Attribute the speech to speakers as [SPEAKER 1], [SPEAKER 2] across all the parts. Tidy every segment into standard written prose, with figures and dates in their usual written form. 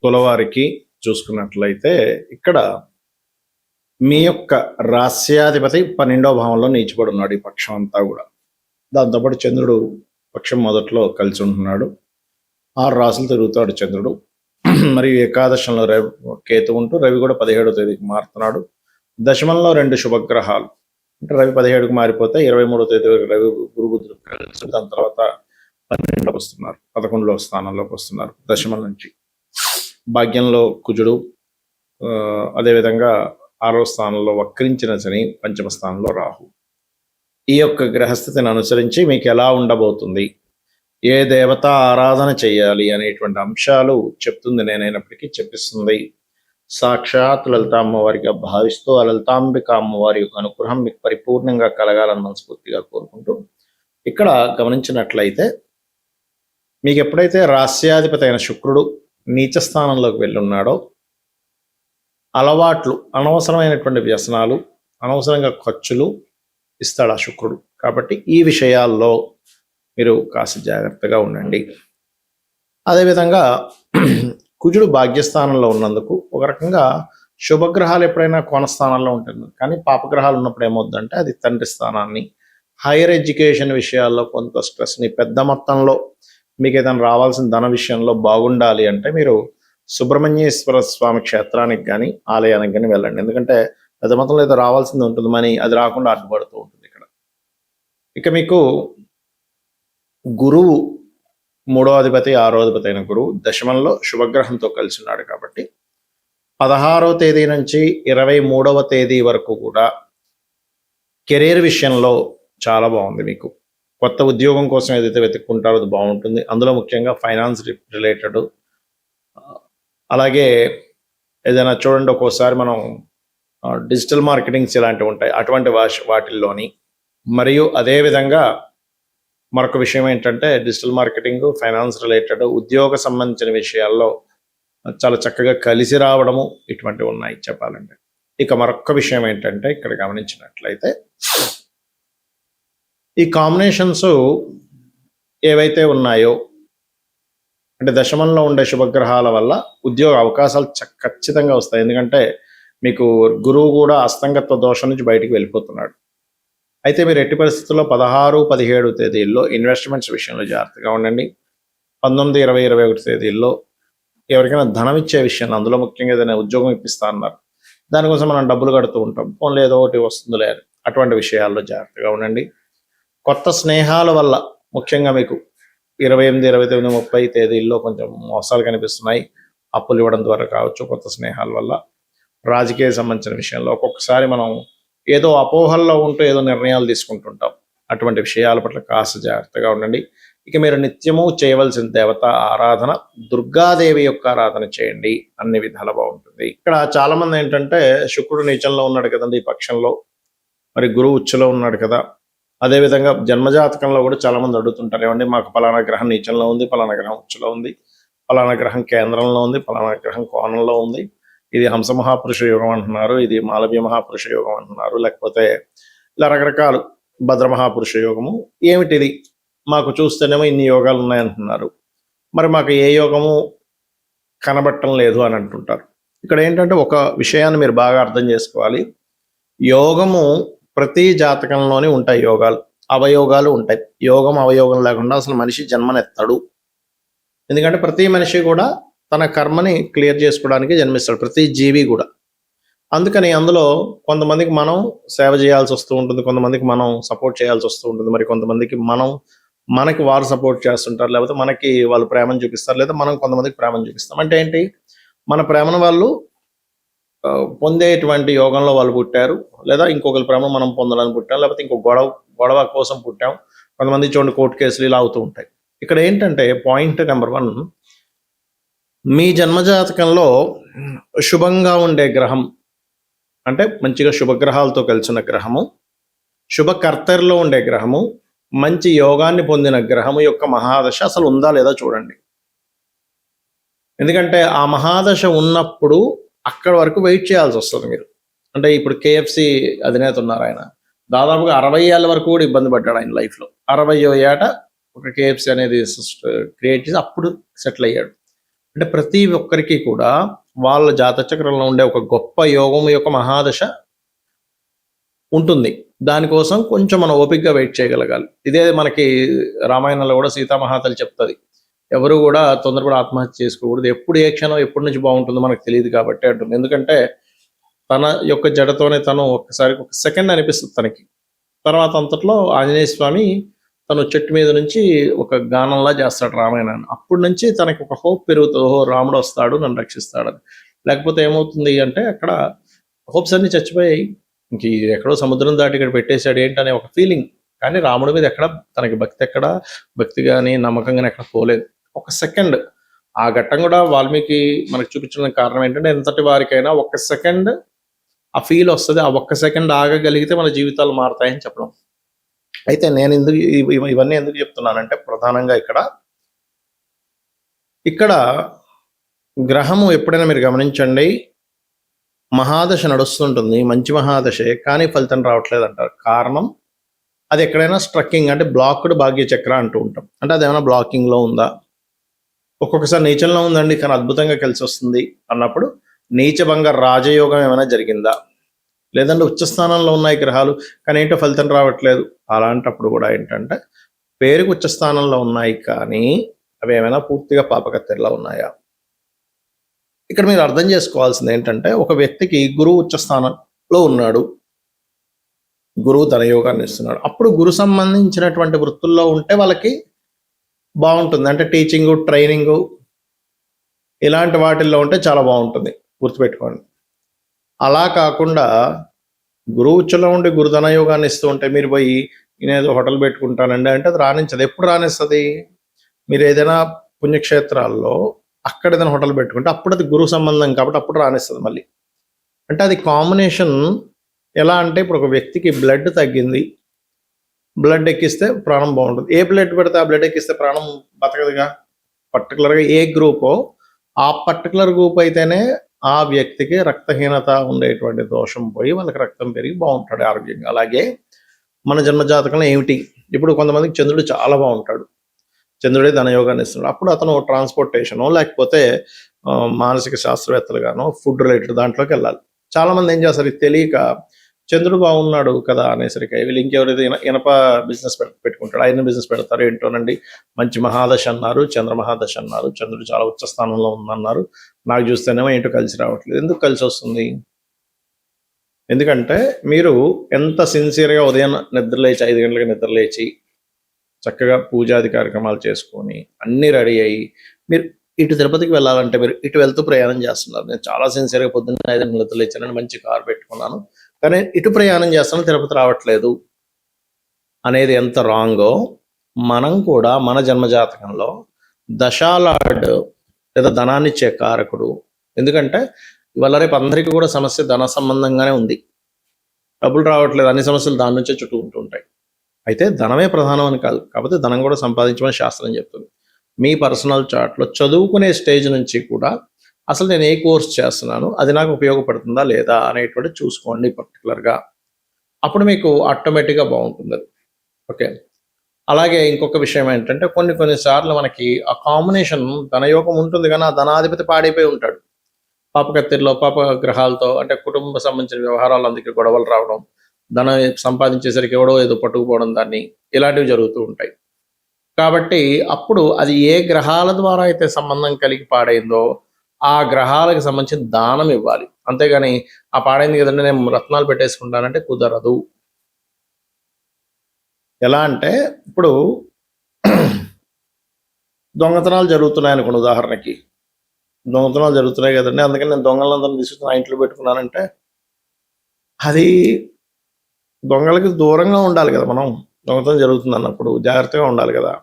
[SPEAKER 1] తులవారికి చూసుకున్నట్లయితే ఇక్కడ మీ యొక్క రాస్యాధిపతి 12వ భావంలో నీచిపడి ఉన్నాడు ఈ పక్షం అంతా కూడా. దాంతోపాటు చంద్రుడు పక్షం మొదట్లో కలిసి ఉంటున్నాడు. 6 రాసులు తిరుగుతాడు చంద్రుడు. మరియు ఏకాదశంలో రవి కేతు ఉంటూ రవి కూడా 17వ తేదీకి మారుతున్నాడు. దశమంలో 2 శుభగ్రహాలు అంటే రవి 17కు మారిపోతే 23వ తేదీ రవి గురుబుద్ధులు కలిసి దాని తర్వాత 12లోకి వస్తున్నారు, 11లో స్థానంలోకి వస్తున్నారు దశమం నుంచి. భాగ్యంలో కుజుడు, అదేవిధంగా 6వ స్థానంలో వక్రించిన శని, 5వ స్థానంలో రాహు. ఈ యొక్క గ్రహస్థితిని అనుసరించి మీకు ఎలా ఉండబోతుంది, ఏ దేవత ఆరాధన చేయాలి అనేటువంటి అంశాలు చెప్తుంది నేనైనప్పటికీ చెప్పిస్తుంది సాక్షాత్ లలిత అమ్మవారిగా భావిస్తూ ఆ లలితాంబిక అమ్మవారి యొక్క అనుగ్రహం మీకు పరిపూర్ణంగా కలగాలని మనస్ఫూర్తిగా కోరుకుంటూ, ఇక్కడ గమనించినట్లయితే మీకు ఎప్పుడైతే రాస్యాధిపతి అయిన శుక్రుడు నీచ స్థానంలోకి వెళ్ళున్నాడో అలవాట్లు, అనవసరమైనటువంటి వ్యసనాలు, అనవసరంగా ఖర్చులు ఇస్తాడు ఆ శుక్రుడు. కాబట్టి ఈ విషయాల్లో మీరు కాస్త జాగ్రత్తగా ఉండండి. అదేవిధంగా కుజుడు భాగ్యస్థానంలో ఉన్నందుకు ఒక రకంగా శుభగ్రహాలు ఎప్పుడైనా కోణస్థానంలో ఉంటుంది, కానీ పాపగ్రహాలు ఉన్నప్పుడు ఏమవుద్దంటే అది తండ్రి స్థానాన్ని, హైయర్ ఎడ్యుకేషన్ విషయాల్లో కొంత స్ట్రెస్ని, పెద్ద మొత్తంలో మీకు ఏదైనా రావాల్సిన ధన విషయంలో బాగుండాలి అంటే మీరు సుబ్రహ్మణ్యేశ్వర స్వామి క్షేత్రానికి కానీ ఆలయానికి కానీ వెళ్ళండి. ఎందుకంటే పెద్ద మొత్తంలో ఏదో రావాల్సింది ఉంటుంది, మనీ అది రాకుండా అడ్డుపడుతూ ఉంటుంది ఇక్కడ. ఇక మీకు గురువు 3వ అధిపతి 6వ అధిపతి అయిన గురువు దశమంలో శుభగ్రహంతో కలిసి ఉన్నాడు. కాబట్టి 16వ తేదీ నుంచి 23వ తేదీ వరకు కూడా కెరీర్ విషయంలో చాలా బాగుంది. మీకు కొత్త ఉద్యోగం కోసం ఏదైతే వెతుక్కుంటారో అది బాగుంటుంది. అందులో ముఖ్యంగా ఫైనాన్స్ రిలేటెడ్, అలాగే ఏదైనా చూడండి ఒక్కోసారి మనం డిజిటల్ మార్కెటింగ్స్ ఇలాంటివి ఉంటాయి, అటువంటి వాటిల్లోని. మరియు అదేవిధంగా మరొక విషయం ఏంటంటే డిజిటల్ మార్కెటింగ్, ఫైనాన్స్ రిలేటెడ్, ఉద్యోగ సంబంధించిన విషయాల్లో చాలా చక్కగా కలిసి రావడము ఇటువంటివి ఉన్నాయి చెప్పాలంటే. ఇక మరొక విషయం ఏంటంటే ఇక్కడ గమనించినట్లయితే ఈ కాంబినేషన్స్ ఏవైతే ఉన్నాయో అంటే దశమంలో ఉండే శుభగ్రహాల వల్ల ఉద్యోగ అవకాశాలు ఖచ్చితంగా వస్తాయి. ఎందుకంటే మీకు గురువు కూడా అస్తంగత్వ దోషం నుంచి బయటికి వెళ్ళిపోతున్నాడు. అయితే మీరు ఎట్టి పరిస్థితుల్లో 16, 17 తేదీల్లో ఇన్వెస్ట్మెంట్స్ విషయంలో జాగ్రత్తగా ఉండండి. 19, 20, 21 తేదీల్లో ఎవరికైనా ధనం ఇచ్చే విషయంలో, అందులో ముఖ్యంగా ఏదైనా ఉద్యోగం ఇప్పిస్తా అన్నారు, దానికోసం మనం డబ్బులు కడుతూ ఉంటాం, ఫోన్లో ఏదో ఒకటి వస్తుందో లేదు, అటువంటి విషయాల్లో జాగ్రత్తగా ఉండండి. కొత్త స్నేహాల వల్ల ముఖ్యంగా మీకు 28, 29, 30 తేదీల్లో కొంచెం మోసాలు కనిపిస్తున్నాయి. అప్పులు ఇవ్వడం ద్వారా కావచ్చు, కొత్త స్నేహాల వల్ల. రాజకీయ సంబంధించిన విషయంలో ఒక్కొక్కసారి మనం ఏదో అపోహల్లో ఉంటూ ఏదో నిర్ణయాలు తీసుకుంటుంటాం. అటువంటి విషయాల పట్ల కాస్త జాగ్రత్తగా ఉండండి. ఇక మీరు నిత్యము చేయవలసిన దేవత ఆరాధన దుర్గాదేవి యొక్క ఆరాధన చేయండి, అన్ని విధాలు బాగుంటుంది. ఇక్కడ చాలా మంది ఏంటంటే శుక్రుడు నీచంలో ఉన్నాడు కదండి ఈ పక్షంలో, మరి గురువు ఉచ్చులో ఉన్నాడు కదా. అదేవిధంగా జన్మజాతకంలో కూడా చాలా మంది అడుగుతుంటారు, ఏమండి మాకు పలానా గ్రహం నీచంలో ఉంది, పలానా గ్రహం ఉచ్చులో ఉంది, పలానా గ్రహం కేంద్రంలో ఉంది, పలానా గ్రహం కోణంలో ఉంది, ఇది హంస మహాపురుష యోగం అంటున్నారు, ఇది మాలవ్య మహాపురుష యోగం అంటున్నారు, లేకపోతే ఇలా రకరకాలు భద్ర మహాపురుష యోగము. ఏమిటిది మాకు చూస్తేనేమో ఇన్ని యోగాలు ఉన్నాయంటున్నారు, మరి మాకు ఏ యోగము కనబట్టం లేదు అని అంటుంటారు. ఇక్కడ ఏంటంటే ఒక విషయాన్ని మీరు బాగా అర్థం చేసుకోవాలి. యోగము ప్రతి జాతకంలోనే ఉంటాయి, యోగాలు అవయోగాలు ఉంటాయి. యోగం అవయోగం లేకుండా అసలు మనిషి జన్మనెత్తాడు. ఎందుకంటే ప్రతి మనిషి కూడా తన కర్మని క్లియర్ చేసుకోవడానికి జన్మిస్తాడు, ప్రతి జీవి కూడా. అందుకని అందులో కొంతమందికి మనం సేవ చేయాల్సి వస్తూ ఉంటుంది, కొంతమందికి మనం సపోర్ట్ చేయాల్సి వస్తూ ఉంటుంది, మరి కొంతమందికి మనకి వారు సపోర్ట్ చేస్తుంటారు, లేకపోతే మనకి వాళ్ళు ప్రేమను చూపిస్తారు, లేదా మనం కొంతమందికి ప్రేమను చూపిస్తాం. అంటే ఏంటి, మన ప్రేమను వాళ్ళు పొందేటువంటి యోగంలో వాళ్ళు పుట్టారు, లేదా ఇంకొకరి ప్రేమ మనం పొందాలని పుట్టాం, లేకపోతే ఇంకో గొడవ కోసం పుట్టాం. కొంతమంది చూడండి కోర్టు కేసులు ఇలా అవుతూ ఉంటాయి. ఇక్కడ ఏంటంటే పాయింట్ నెంబర్ 1, మీ జన్మజాతకంలో శుభంగా ఉండే గ్రహం అంటే మంచిగా శుభగ్రహాలతో కలిసిన గ్రహము, శుభకర్తరిలో ఉండే గ్రహము, మంచి యోగాన్ని పొందిన గ్రహము యొక్క మహాదశ అసలు ఉందా లేదా చూడండి. ఎందుకంటే ఆ మహాదశ ఉన్నప్పుడు అక్కడ వరకు వెయిట్ చేయాల్సి వస్తుంది మీరు. అంటే ఇప్పుడు KFC అధినేత ఉన్నారు, ఆయన దాదాపుగా 60 ఏళ్ళ వరకు కూడా ఇబ్బంది పడ్డాడు ఆయన లైఫ్లో. 60వ ఏట ఒక KFC అనేది క్రియేట్ చేసి అప్పుడు సెటిల్ అయ్యాడు. అంటే ప్రతి ఒక్కరికి కూడా వాళ్ళ జాతచక్రంలో ఉండే ఒక గొప్ప యోగం యొక్క మహాదశ ఉంటుంది. దానికోసం కొంచెం మనం ఓపికగా వెయిట్ చేయగలగాలి. ఇదే మనకి రామాయణంలో కూడా సీతామహాతల్లి చెప్తుంది, ఎవరు కూడా తొందరపడి ఆత్మహత్య చేసుకోకూడదు, ఎప్పుడు ఏ క్షణం ఎప్పటి నుంచి బాగుంటుందో మనకు తెలియదు కాబట్టి అంటుంది. ఎందుకంటే తన యొక్క జడతోనే తను ఒక్కసారి ఒక సెకండ్ అనిపిస్తుంది తనకి. తర్వాత అంతట్లో ఆంజనేయ స్వామి తను చెట్టు మీద నుంచి ఒక గానంలా చేస్తాడు రామాయణాన్ని. అప్పటి నుంచి తనకి ఒక హోప్ పెరుగుతుంది, ఓహో రాముడు వస్తాడు నన్ను రక్షిస్తాడని. లేకపోతే ఏమవుతుంది అంటే అక్కడ హోప్స్ అన్ని చచ్చిపోయాయి, ఇంక ఎక్కడో సముద్రం దాటి ఇక్కడ పెట్టేశాడు ఏంటనే ఒక ఫీలింగ్. కానీ రాముడి మీద ఎక్కడ తనకి భక్తి కానీ నమ్మకం కానీ ఎక్కడ పోలేదు. ఒక సెకండ్ ఆ ఘట్టం కూడా వాల్మీకి మనకు చూపించడానికి కారణం ఏంటంటే ఎంతటి వారికైనా ఒక్క సెకండ్ ఆ ఫీల్ వస్తుంది, ఆ ఒక్క సెకండ్ ఆగగలిగితే మన జీవితాలు మారుతాయని చెప్పడం. అయితే నేను ఎందుకు ఇవన్నీ ఎందుకు చెప్తున్నానంటే ప్రధానంగా ఇక్కడ గ్రహము ఎప్పుడైనా మీరు గమనించండి, మహాదశ నడుస్తుంటుంది, మంచి మహాదశే, కానీ ఫలితం రావట్లేదు అంటారు. కారణం అది ఎక్కడైనా స్ట్రక్కింగ్ అంటే బ్లాక్డ్ భాగ్య చక్ర అంటూ ఉంటాం. అంటే అది ఏమైనా బ్లాకింగ్లో ఉందా, ఒక్కొక్కసారి నీచంలో ఉందండి కానీ అద్భుతంగా కలిసి వస్తుంది అన్నప్పుడు నీచభంగ రాజయోగం ఏమైనా జరిగిందా, లేదంటే ఉచ్చస్థానంలో ఉన్నాయి గ్రహాలు కానీ ఏంటో ఫలితం రావట్లేదు, అలాంటప్పుడు కూడా ఏంటంటే పేరుకు ఉచ్చస్థానంలో ఉన్నాయి కానీ అవి ఏమైనా పూర్తిగా పాపకత్తెరలా ఉన్నాయా. ఇక్కడ మీరు అర్థం చేసుకోవాల్సింది ఏంటంటే ఒక వ్యక్తికి గురువు ఉచ్చస్థానంలో ఉన్నాడు, గురువు ధనయోగాన్ని ఇస్తున్నాడు, అప్పుడు గురు సంబంధించినటువంటి వృత్తుల్లో ఉంటే వాళ్ళకి బాగుంటుంది. అంటే టీచింగు, ట్రైనింగు ఇలాంటి వాటిల్లో ఉంటే చాలా బాగుంటుంది, గుర్తుపెట్టుకోండి. అలా కాకుండా గురువు ఉచ్చలో ఉండి గురుధన యోగాన్ని ఇస్తూ ఉంటే మీరు పోయి నేనేదో హోటల్ పెట్టుకుంటానండి అంటే అది రాణించదు. ఎప్పుడు రాణిస్తుంది, మీరు ఏదైనా పుణ్యక్షేత్రాల్లో అక్కడ ఏదైనా హోటల్ పెట్టుకుంటే అప్పుడు అది గురువు సంబంధం కాబట్టి అప్పుడు రాణిస్తుంది మళ్ళీ. అంటే అది కాంబినేషన్ ఎలా అంటే ఇప్పుడు ఒక వ్యక్తికి బ్లడ్ తగ్గింది, బ్లడ్ ఎక్కిస్తే ప్రాణం బాగుంటుంది. ఏ బ్లడ్ పెడితే ఆ బ్లడ్ ఎక్కిస్తే ప్రాణం బతకదుగా. పర్టికులర్గా ఏ గ్రూపో ఆ పర్టికులర్ గ్రూప్ అయితేనే ఆ వ్యక్తికి రక్తహీనత ఉండేటువంటి దోషం పోయి వాళ్ళకి రక్తం పెరిగి బాగుంటాడు ఆరోగ్యంగా. అలాగే మన జన్మజాతకంలో ఏమిటి, ఇప్పుడు కొంతమందికి చంద్రుడు చాలా బాగుంటాడు, చంద్రుడే ధనయోగాన్ని ఇస్తున్నాడు, అప్పుడు అతను ట్రాన్స్పోర్టేషను లేకపోతే మానసిక శాస్త్రవేత్తలుగానో ఫుడ్ రిలేటెడ్ దాంట్లోకి వెళ్ళాలి. చాలామంది ఏం చేస్తారు, ఇది తెలియక చంద్రుడు బాగున్నాడు కదా అనేసరికి వీళ్ళు ఇంకెవరైతే ఇనప బిజినెస్ పెట్టుకుంటాడు, ఆయన బిజినెస్ పెడతారు. ఏంటోనండి మంచి మహాదశ అన్నారు, చంద్ర మహాదశ అన్నారు, చంద్రుడు చాలా ఉచ్చ స్థానంలో ఉందన్నారు, నాకు చూస్తేనేమో ఏంటో కలిసి రావట్లేదు. ఎందుకు కలిసి వస్తుంది, ఎందుకంటే మీరు ఎంత సిన్సియర్గా ఉదయం నిద్రలేచి 5 గంటలకు నిద్రలేచి చక్కగా పూజాది కార్యక్రమాలు చేసుకొని అన్నీ రెడీ అయ్యి మీరు ఇటు తిరుపతికి వెళ్ళాలంటే మీరు ఇటు వెళ్తూ ప్రయాణం చేస్తున్నారు. నేను చాలా సిన్సియర్గా పొద్దున్న 5 గంటలకు నిద్రలేచానని మంచి కారు పెట్టుకున్నాను కానీ ఇటు ప్రయాణం చేస్తాను తిరుపతి రావట్లేదు అనేది ఎంత రాంగో, మనం కూడా మన జన్మజాతకంలో దశాలార్డ్ లేదా ధనాన్ని ఇచ్చే కారకుడు. ఎందుకంటే ఇవాళ రేపు అందరికీ కూడా సమస్య ధన సంబంధంగానే ఉంది, డబ్బులు రావట్లేదు, అన్ని సమస్యలు దాని నుంచే చుట్టుకుంటూ ఉంటాయి. అయితే ధనమే ప్రధానం అని కాదు, కాకపోతే ధనం కూడా సంపాదించమని శాస్త్రం చెప్తుంది. మీ పర్సనల్ చార్ట్లో చదువుకునే స్టేజ్ నుంచి కూడా అసలు నేను ఏ కోర్స్ చేస్తున్నాను, అది నాకు ఉపయోగపడుతుందా లేదా అనేటువంటి చూసుకోండి పర్టికులర్గా, అప్పుడు మీకు ఆటోమేటిక్గా బాగుంటుంది అది. ఓకే, అలాగే ఇంకొక విషయం ఏంటంటే కొన్నిసార్లు మనకి ఆ కాంబినేషన్ ధనయోగం ఉంటుంది కానీ ఆ ధనాధిపతి పాడైపోయి ఉంటాడు, పాపకత్తెరలో పాప గ్రహాలతో, అంటే కుటుంబ సంబంధించిన వ్యవహారాలు అందుకే గొడవలు రావడం, ధనం సంపాదించేసరికి ఎవడో ఏదో పట్టుకుపోవడం దాన్ని, ఇలాంటివి జరుగుతూ ఉంటాయి. కాబట్టి అప్పుడు అది ఏ గ్రహాల ద్వారా అయితే సంబంధం కలిగి పాడైందో ఆ గ్రహాలకు సంబంధించిన దానం ఇవ్వాలి. అంతేగాని ఆ పాడైంది కదండి నేను రత్నాలు పెట్టేసుకుంటానంటే కుదరదు. ఎలా అంటే ఇప్పుడు దొంగతనాలు జరుగుతున్నాయి అనుకోండి, ఉదాహరణకి దొంగతనాలు జరుగుతున్నాయి కదండి అందుకని నేను దొంగలందరినీ తీసుకుని ఇంట్లో పెట్టుకున్నానంటే అది దొంగలకి దూరంగా ఉండాలి కదా. మనం దొంగతనం జరుగుతుంది అన్నప్పుడు జాగ్రత్తగా ఉండాలి కదా.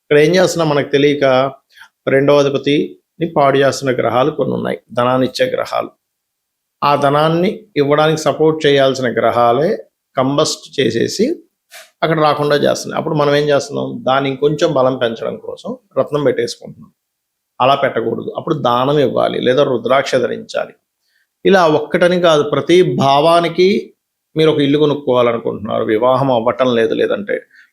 [SPEAKER 1] ఇక్కడ ఏం చేస్తున్నాం మనకు తెలియక రెండవ అధిపతిని పాడు చేస్తున్న గ్రహాలు కొన్ని ఉన్నాయి, ధనాన్ని ఇచ్చే గ్రహాలు. ఆ ధనాన్ని ఇవ్వడానికి సపోర్ట్ చేయాల్సిన గ్రహాలే కంబస్ట్ చేసేసి అక్కడ రాకుండా చేస్తున్నాయి. అప్పుడు మనం ఏం చేస్తున్నాం, దాన్ని ఇంకొంచెం బలం పెంచడం కోసం రత్నం పెట్టేసుకుంటున్నాం. అలా పెట్టకూడదు. అప్పుడు దానం ఇవ్వాలి లేదా రుద్రాక్ష ధరించాలి. ఇలా ఒక్కటని కాదు, ప్రతి భావానికి మీరు ఒక ఇల్లు కొనుక్కోవాలనుకుంటున్నారు, వివాహం అవ్వటం లేదు,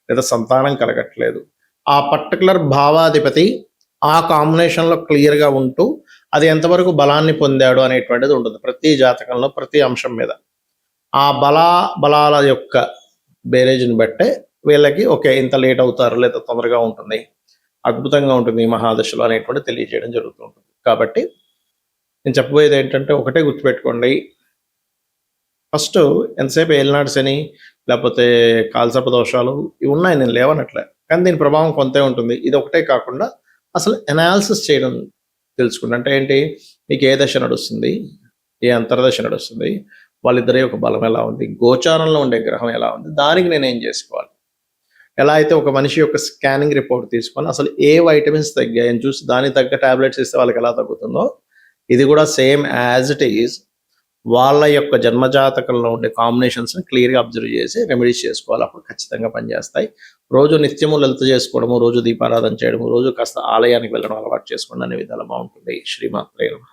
[SPEAKER 1] లేదా సంతానం కలగట్లేదు, ఆ పర్టికులర్ భావాధిపతి ఆ కాంబినేషన్‌లో క్లియర్‌గా ఉంటూ, అది ఎంతవరకు బలాన్ని పొందాడు అనేటువంటిది ఉంటుంది. ప్రతి జాతకంలో, ప్రతి అంశం మీద. ఆ బలాల యొక్క బేరేజ్‌ని బట్టే వీళ్ళకి ఓకే. ఇంత లేట్ అవుతారు, లేదా తొందరగా ఉంటుంది, అద్భుతంగా ఉంటుంది ఈ మహాదశలో అనేటువంటిది తెలియజేయడం జరుగుతూ ఉంటుంది. కాబట్టి నేను చెప్పబోయేదేంటంటే ఒకటే గుర్తుపెట్టుకోండి. ఫస్టు ఎంతసేపు ఏలినాటి శని, లేపోతే కాలసర్ప దోషాలు ఇవి ఉన్నాయి, నేను లేవనట్లే. కానీ దీని ప్రభావం కొంతే ఉంటుంది. ఇదొకటే కాకుండా అసలు ఎనాలిసిస్ చేయడం తెలుసుకోండి. అంటే ఏంటి? మీకు ఏ దశ నడుస్తుంది? ఏ అంతర్దశ నడుస్తుంది? వాళ్ళిద్దరి యొక్క బలం ఎలా ఉంది? గోచారంలో ఉండే గ్రహం ఎలా ఉంది? దానికి నేనేం జేసుకోవాలి? ఎలా అయితే ఒక మనిషి యొక్క స్కానింగ్ రిపోర్ట్ తీసుకొని అసలు ఏ వైటమిన్స్ తగ్గాయని చూసి దానికి తగ్గ టాబ్లెట్స్ ఇస్తే వాళ్ళకెలా తగ్గుతుందో, ఇది గూడా సేమ్ యాజ్ ఇట్ ఈజ్ వాళ్ళ యొక్క జన్మజాతకంలో ఉండే కాంబినేషన్స్‌ని క్లియర్‌గా అబ్జర్వ్ చేసి రెమెడీస్ చేసుకోవాలి. అప్పుడు ఖచ్చితంగా పనిచేస్తాయి. రోజు నిత్యము లలిత చేసుకోవడము, రోజు దీపారాధన చేయడము, రోజు కాస్త ఆలయానికి వెళ్ళడం అలవాటు చేసుకోండి. అన్ని విధాలా బావుంటుంది. శ్రీమాత్రే నమః.